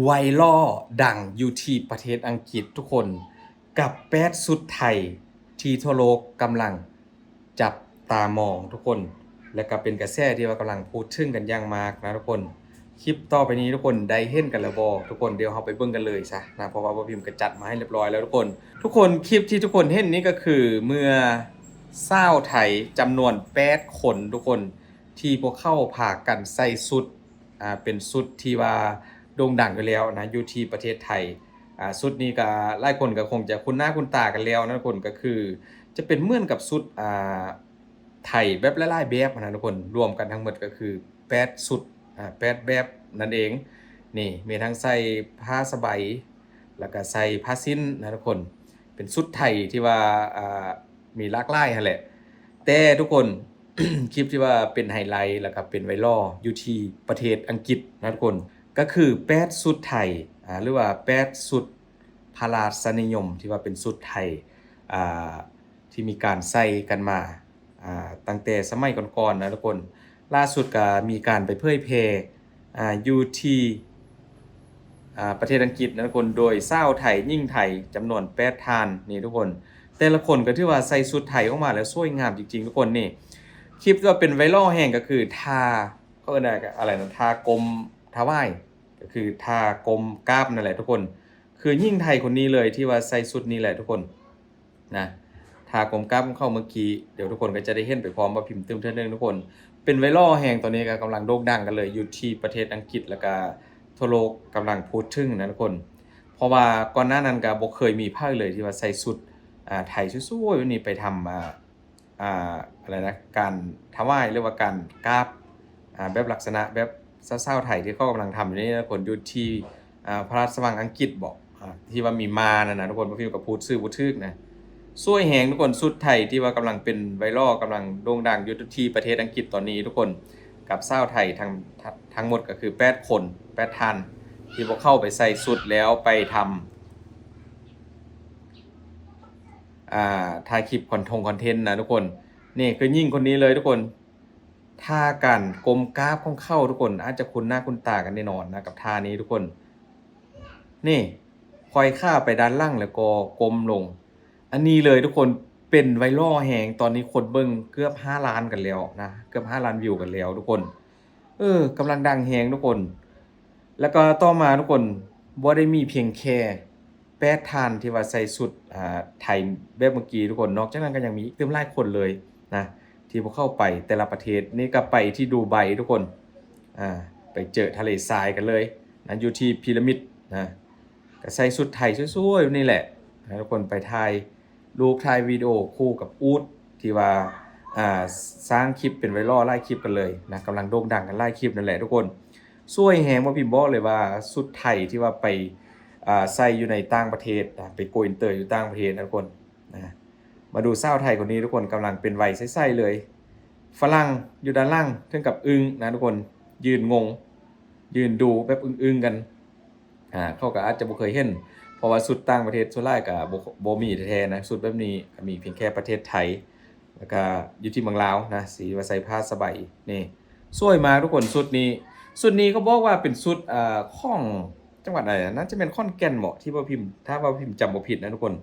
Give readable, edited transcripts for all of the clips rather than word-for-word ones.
ไวรัลดังอยู่ที่ประเทศอังกฤษทุกคนกับแปดสุดไทยที่ทั่วโลกกำลังจับตามองทุกคนและก็เป็นกระแสที่ว่ากำลังพูดถึงกันอย่างมากนะทุกคนคลิปต่อไปนี้ทุกคนได้เห็นกันแล้วบ่ทุกคนเดี๋ยวเราไปเบิ่งกันเลยซะนะเพราะว่าบ่พิมพ์ก็จัดมาให้เรียบร้อยแล้วทุกคนคลิปที่ทุกคนเห็นนี้ก็คือเมื่อชาวไทยจำนวน8คนทุกคนที่พวกเข้าพากันใส่ชุดเป็นชุดที่ว่าโด่งดังกันแล้วนะอยู่ที่ประเทศไทยชุดนี้ก็หลายคนก็คงจะคุ้นหน้าคุ้นตากันแล้วนะทุกคนก็คือจะเป็นเหมือนกับชุดไทยแบบหลายๆแบบนะทุกคนรวมกันทั้งหมดก็คือ8ชุด8แบบนั่นเองนี่มีทั้งใส่ผ้าสบายแล้วก็ใส่ผ้าสิ้นนะทุกคนเป็นชุดไทยที่ว่ามีหลากหลายหั่นแหละแต่ทุกคน คลิปที่ว่าเป็นไฮไลท์แล้วก็เป็นไวรัลอยู่ที่ประเทศอังกฤษนะทุกคนก็คือแปดสุดไทยหรือว่าแปดสุดพระราชนิยมที่ว่าเป็นสุดไทยอ่าที่มีการใส่กันมาตั้งแต่สมัยก่อนๆนะทุกคนล่าสุดก็มีการไปเผยแพร่อยู่ที่ประเทศอังกฤษนะทุกคนโดยชาวไทยยิ่งไทยจำนวน8ท่านนี่ทุกคนแต่ละคนก็ถือว่าใส่สุดไทยออกมาแล้วสวยงามจริงๆทุกคนนี่ คลิปที่ว่าเป็นไวรัลแห่งก็คือทาเขาเรียกอะไรนะทากลมทาไหว้ก็คือทากลมกราบนั่นแหละทุกคนคือยิ่งไทยคนนี้เลยที่ว่าใส่สุดนี้แหละทุกคนนะทากลมกราบเข้าเมื่อกี้เดี๋ยวทุกคนก็จะได้เห็นไปพร้อมมาพิมพ์เติมเท่านึงทุกคนเป็นไวรัลแห่งตอนนี้ก็กำลังโด่งดังกันเลยอยู่ที่ประเทศอังกฤษแล้วก็ทั่วโลกกำลังพูดถึงนะทุกคนเพราะว่าก่อนหน้านั้นก็บ่เคยมีภาคเลยที่ว่าใส่สุดไทยสวยๆนี่ไปทำอะไรนะการถวายหรือว่าการกราบแบบลักษณะแบบเศร้าๆไทยที่เขากำลังทำอยู่นี่นะคนอยู่ที่พระราชวังอังกฤษบอกที่ว่ามีมานั่นนะทุกคนพี่ก็พูดซื่อบ่ถึกนะสวยแฮงทุกคนสุดไทยที่ว่ากำลังเป็นไวรัลกำลังโด่งดังอยู่ที่ประเทศอังกฤษตอนนี้ทุกคนกับชาวไทยทั้งหมดก็คือ8คน8ท่านที่พวกเข้าไปใส่สุดแล้วไปทำ ถ่ายคลิปคอนเทนต์นะทุกคนนี่คือยิ่งคนนี้เลยทุกคนท่าการกลมกราฟของเข้าทุกคนอาจจะคุ้นหน้าคุ้นตากันแน่นอนนะกับท่านี้ทุกคนนี่คอยข้าไปด้านล่างแล้วก็กลมลงอันนี้เลยทุกคนเป็นไวรัลแฮงตอนนี้คนเบิ่งเกือบ5ล้านกันแล้วนะเกือบ5ล้านวิวกันแล้วทุกคนกำลังดังแฮงทุกคนแล้วก็ต่อมาทุกคนบ่ได้มีเพียงแค่8ท่านที่ว่าใส่ชุดไทยแบบเมื่อกี้ทุกคนนอกจากนั้นก็ยังมีอีกเต็มหลายคนเลยนะที่พวกเข้าไปแต่ละประเทศนี่ก็ไปที่ดูไบทุกคนไปเจอทะเลทรายกันเลยนะอยู่ที่พีระมิดนะก็ใส่ชุดไทยสวยๆนี่แหละนะทุกคนไปถ่ายรูปถ่ายวิดีโอคู่กับอูฐที่ว่าสร้างคลิปเป็นไวรัลหลายคลิปกันเลยนะกำลังโด่งดังกันหลายคลิปนั่นแหละทุกคนสวยแฮงบ่พิมพ์บอกเลยว่าชุดไทยที่ว่าไปใส่อยู่ในต่างประเทศไปโกอินเตอร์อยู่ต่างประเทศนะทุกคนนะมาดูสาวไทยคนนี้ทุกคนกำลังเป็นวัยใสๆเลยฝรั่งอยู่ด้านล่างถึงกับอึ้งนะทุกคนยืนงงยืนดูแบบอึ้งๆกันเขาก็อาจจะบ่เคยเห็นเพราะว่าสุดต่างประเทศส่วนหลายก็บ่มีแท้ๆนะสุดแบบนี้มีเพียงแค่ประเทศไทยแล้วก็อยู่ที่เมืองลาวนะสีว่าใส่ผ้าสบายนี่สวยมากทุกคนสุดนี้เขาบอกว่าเป็นสุดของจังหวัดอะไรน่าจะเป็นขอนแก่นเหมาะที่ว่าพิมพ์ถ้าว่าพิมพ์จำบ่ผิดนะทุกคน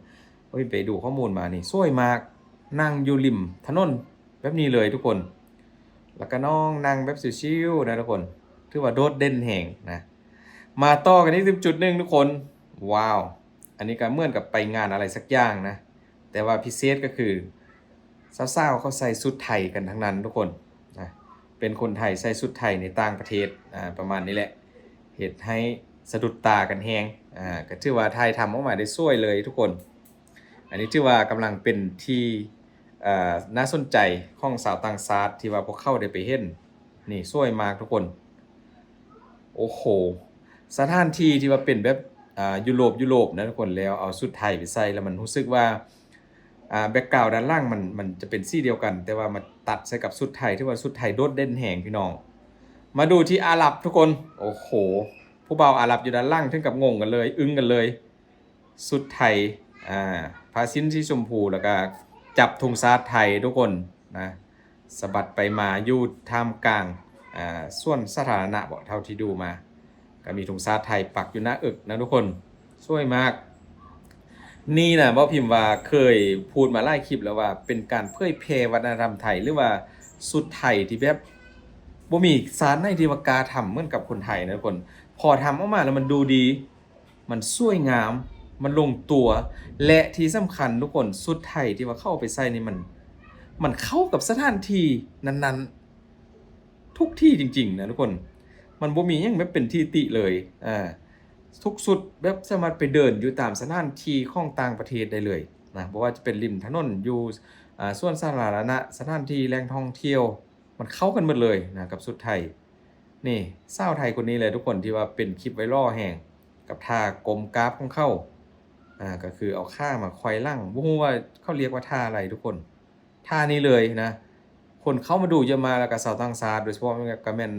ว่าพิมพ์ไปดูข้อมูลมานี่สวยมากนั่งอยู่ริมถนนแบบนี้เลยทุกคนแล้วก็น้องนั่งแบบชิลๆนะทุกคนถือว่าโดดเด่นแห่งนะมาต่อกันที่จุดหนึ่งทุกคนว้าวอันนี้ก็เหมือนกับไปงานอะไรสักอย่างนะแต่ว่าพิเศษก็คือสาวๆเขาใส่ชุดไทยกันทั้งนั้นทุกคนนะเป็นคนไทยใส่ชุดไทยในต่างประเทศประมาณนี้แหละเหตุให้สะดุดตากันแฮงก็ถือว่าไทยทำออกมาได้สวยเลยทุกคนอันนี้ถือว่ากำลังเป็นที่น่าสนใจของสาวต่างชาติที่ว่าพวกเข้าได้ไปเห็นนี่สวยมากทุกคนโอ้โหสถานที่ที่ว่าเป็นแบบยุโรปนะทุกคนแล้วเอาชุดไทยไปใส่แล้วมันรู้สึกว่าแบ็กกราวด์ด้านล่างมันจะเป็นสีเดียวกันแต่ว่ามาตัดใส่กับชุดไทยที่ว่าชุดไทยโดดเด่นแหงพี่น้องมาดูที่อาหรับทุกคนโอ้โหผู้บ่าวอาหรับอยู่ด้านล่างถึงกับงงกันเลยอึ้งกันเลยชุดไทยผ้าสิ้นสีชมพูแล้วก็จับธงชาติไทยทุกคนนะสะบัดไปมาอยู่ท่ามกลางส่วนสาธารณะบอกเท่าที่ดูมา ก็มีธงชาติไทยปักอยู่หน้าอกนะทุกคนสวยมากนี่นะบ่พิมพ์ว่าเคยพูดมาหลายคลิปแล้วว่าเป็นการเผยแพร่วัฒนธรรมไทยหรือว่าสุดไทยที่แบบบ่มีศาลไหนที่ว่ากล้าทำเหมือนกับคนไทยนะทุกคนพอทำออกมาแล้วมันดูดีมันสวยงามมันลงตัวและที่สำคัญทุกคนสุดไทยที่ว่าเข้าไปใส่นี่มันเข้ากับสถานที่นั้นๆทุกที่จริงๆนะทุกคนมันบ่มีหยังแบบเป็นที่ติเลยทุกสุดแบบสามารถไปเดินอยู่ตามสถานที่ของต่างประเทศได้เลยนะบ่ว่าจะเป็นริมถนนอยู่สวนสาธารณะสถานที่แหล่งท่องเที่ยวมันเข้ากันหมดเลยนะกับสุดไทยนี่สาวไทยคนนี้เลยทุกคนที่ว่าเป็นคลิปไวรัลแห่งกับท่ากลมกราฟของเขาก็คือเอาข้ามาไขว้หลังบ่ฮู้ว่าเขาเรียกว่าท่าอะไรทุกคนท่านี้เลยนะคนเข้ามาดูเยอะมากแล้วก็ชาวต่างชาติโดยเฉพาะก็แม่น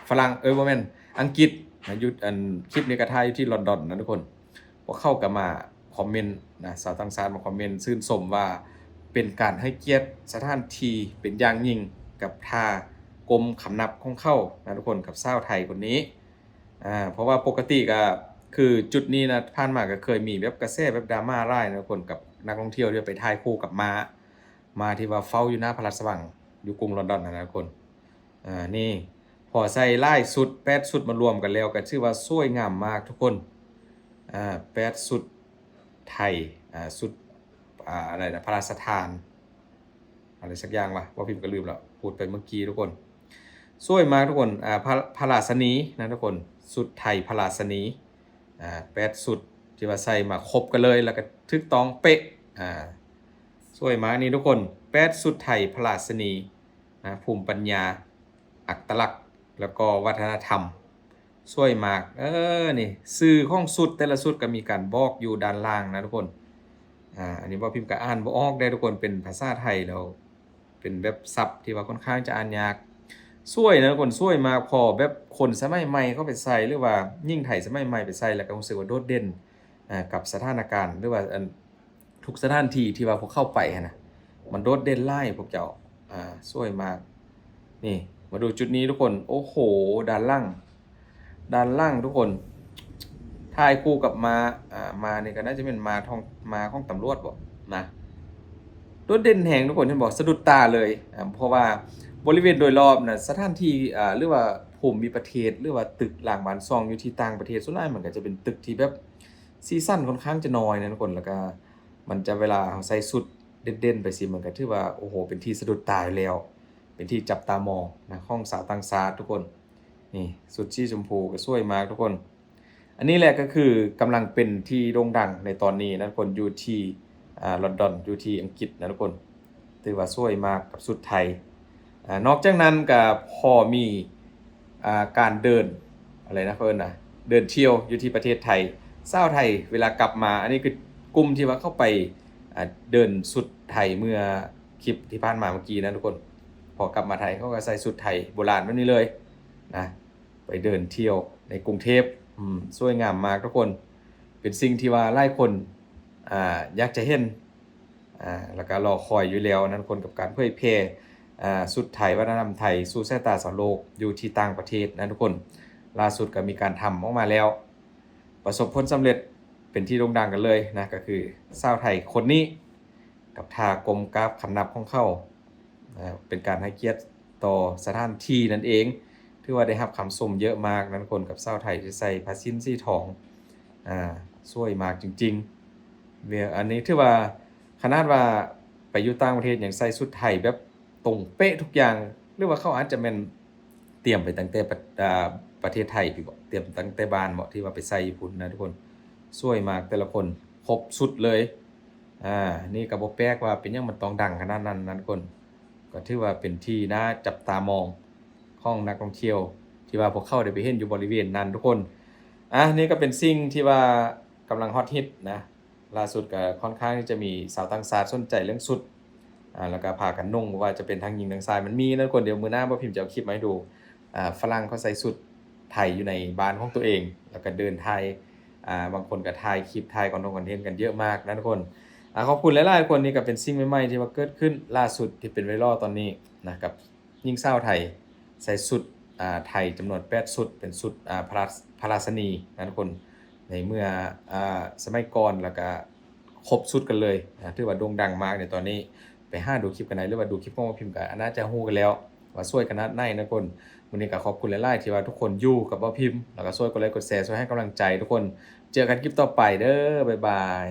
ฝรั่งบ่แม่นอังกฤษนะยุดอันคลิปนี้ก็ถ่ายอยู่ที่ลอนดอนนะทุกคนพวกเข้าก็มาคอมเมนต์นะชาวต่างชาติมาคอมเมนต์ชื่นชมว่าเป็นการให้เกียรติสถานที่เป็นอย่างยิ่งกับท่ากลมคำนับของเขานะทุกคนกับชาวไทยคนนี้เพราะว่าปกติก็คือจุดนี้นะผ่านมาก็เคยมีแบบกระแสแบบดราม่าร้ายนะทุกคนกับนักท่องเที่ยวที่ไปถ่ายคู่กับม้าที่ว่าเฝ้าอยู่หน้าพระราชวังอยู่กรุงลอนดอนนะทุกคนนี่พอใส่ลายสุด8สุดมารวมกันแล้วก็ชื่อว่าสวยงามมากทุกคน8สุดไทยสุดอะไรนะพระราชทานอะไรสักอย่างวะว่าพิมพ์ก็ลืมแล้วพูดไปเมื่อกี้ทุกคนสวยมากทุกคนพระราชนีนะทุกคนสุดไทยพระราชนี8สุดที่ว่าใส่มาครบกันเลยแล้วก็ทึกต้องเป๊ะสวยมากนี่ทุกคน8สุดไทยพระราชนีภูมิปัญญาอัตลักษณ์แล้วก็วัฒนธรรมสวยมากนี่สื่อของสุดแต่ละสุดก็มีการบอกอยู่ด้านล่างนะทุกคนอันนี้ว่าพิมพ์ก็อ่านบ่ออกได้ทุกคนเป็นภาษาไทยแล้วเป็นแบบศัพท์ที่ว่าค่อนข้างจะอ่านยากสวยนะทุกคนสวยมากพอแบบคนสมัยใหม่เข้าไปใส่หรือว่ายิ่งไทยสมัยใหม่ไปใส่แล้วก็รู้สึกว่าโดดเด่นกับสถานการณ์หรือว่าทุกสถานที่ที่ว่าพวกเข้าไปนะมันโดดเด่นไล่พวกเจ้าสวยมากนี่มาดูจุดนี้ทุกคนโอ้โหด้านล่างทุกคนถ่ายคู่กับมาเนี่ยก็น่าจะเป็นมาของตำรวจบ่นะโดดเด่นแห่งทุกคนที่บอกสะดุดตาเลยเพราะว่าบริเวณโดยรอบนะสถานที่หรือว่าภูมิประเทศหรือว่าตึกหลางบ้านซองอยู่ที่ต่างประเทศส่วนใหญ่มันก็จะเป็นตึกที่แบบซีซั่นค่อนข้างจะน้อยนะทุกคนแล้วก็มันจะเวลาใส่สุดเด่นๆไปสิมันก็ถือว่าโอ้โหเป็นที่สะดุดตาแล้วเป็นที่จับตามองนะของสาวต่างชาติทุกคนนี่สุดสีชมพูก็สวยมากทุกคนอันนี้แหละก็คือกำลังเป็นที่โด่งดังในตอนนี้นะทุกคนอยู่ที่ลอนดอนอยู่ที่อังกฤษนะทุกคนถือว่าสวยมากกับสุดไทยนอกจากนั้นก็พอมีการเดินอะไรนะเพิ่นนะเดินเที่ยวอยู่ที่ประเทศไทยชาวไทยเวลากลับมาอันนี้คือกลุ่มที่ว่าเข้าไปเดินสุดไทยเมื่อคลิปที่ผ่านมาเมื่อกี้นะทุกคนพอกลับมาไทยเขาก็ใส่สุดไทยโบราณแบบนี้เลยนะไปเดินเที่ยวในกรุงเทพสวยงามมากทุกคนเป็นสิ่งที่ว่าหลายคนอยากจะเห็นแล้วก็รอคอยอยู่แล้วนั้นคนกับการเผยแพร่สุดไทยวัฒนธรรมไทยสู่สายตาสาวโลกอยู่ที่ต่างประเทศนะทุกคนล่าสุดก็มีการทำออกมาแล้วประสบผลสำเร็จเป็นที่โด่งดังกันเลยนะก็คือชาวไทยคนนี้กับท่ากลมกราฟคำนับของเขาเป็นการให้เกียรติต่อสถานที่นั่นเองถือว่าได้รับคำชมเยอะมากนั้นคนกับชาวไทยที่ใส่ผ้าสิ้นสีทองสวยมากจริงๆอันนี้ถือว่าขนาดว่าไปอยู่ต่างประเทศอย่างใส่ชุดไทยแบบตรงเป๊ะทุกอย่างหรือว่าเขาอาจจะแม่นเตรียมไปตั้งแต่ประเทศไทยพี่บ่เตรียมตั้งแต่บ้านบ่ที่ว่าไปใส่ญี่ปุ่นนะทุกคนสวยมากแต่ละคนครบสุดเลยนี่ก็บ่แปลกว่าเป็นหยังมันต้องดังขนาดนั้นนะทุกคนก็ถือว่าเป็นที่น่าจับตามองของนักท่องเที่ยวที่ว่าพวกเขาได้ไปเห็นอยู่บริเวณนั้นทุกคนนี่ก็เป็นสิ่งที่ว่ากำลังฮอตฮิตนะล่าสุดก็ค่อนข้างที่จะมีสาวต่างชาติสนใจเรื่องสุดแล้วก็พากันนุ่งว่าจะเป็นทั้งหญิงทั้งชายมันมีนะคนเดียวมื้อหน้าบ่พิมพ์จะเอาคลิปมาให้ดูฝรั่งเขาใส่สุดไทยอยู่ในบ้านของตัวเองแล้วก็เดินไทยบางคนก็ถ่ายคลิปถ่ายคอนเทนต์กันเยอะมากนะทุกคนขอบคุณหลายๆคนนี่ก็เป็นสิ่งใหม่ๆที่ว่าเกิดขึ้นล่าสุดที่เป็นไวรัลตอนนี้นะกับหญิงสาวไทยใส่สุด ไทยจำนวน8ชุดเป็นชุดพระราชนีนะทุกคนในเมื่อสมัยก่อนแล้วก็ครบชุดกันเลยถือว่าโด่งดังมากในตอนนี้ไปหาดูคลิปกันไหนหรือว่าดูคลิปของบ่พิมพ์ก็น่าจะฮู้กันแล้วว่าช่วยกันนัดในนะทุกคนวันนี้ก็ขอบคุณหลายๆที่ว่าทุกคนอยู่กับบ่พิมพ์แล้วก็ช่วยกดไลค์กดแชร์ช่วยให้กำลังใจทุกคนเจอกันคลิปต่อไปเด้อบ๊ายบาย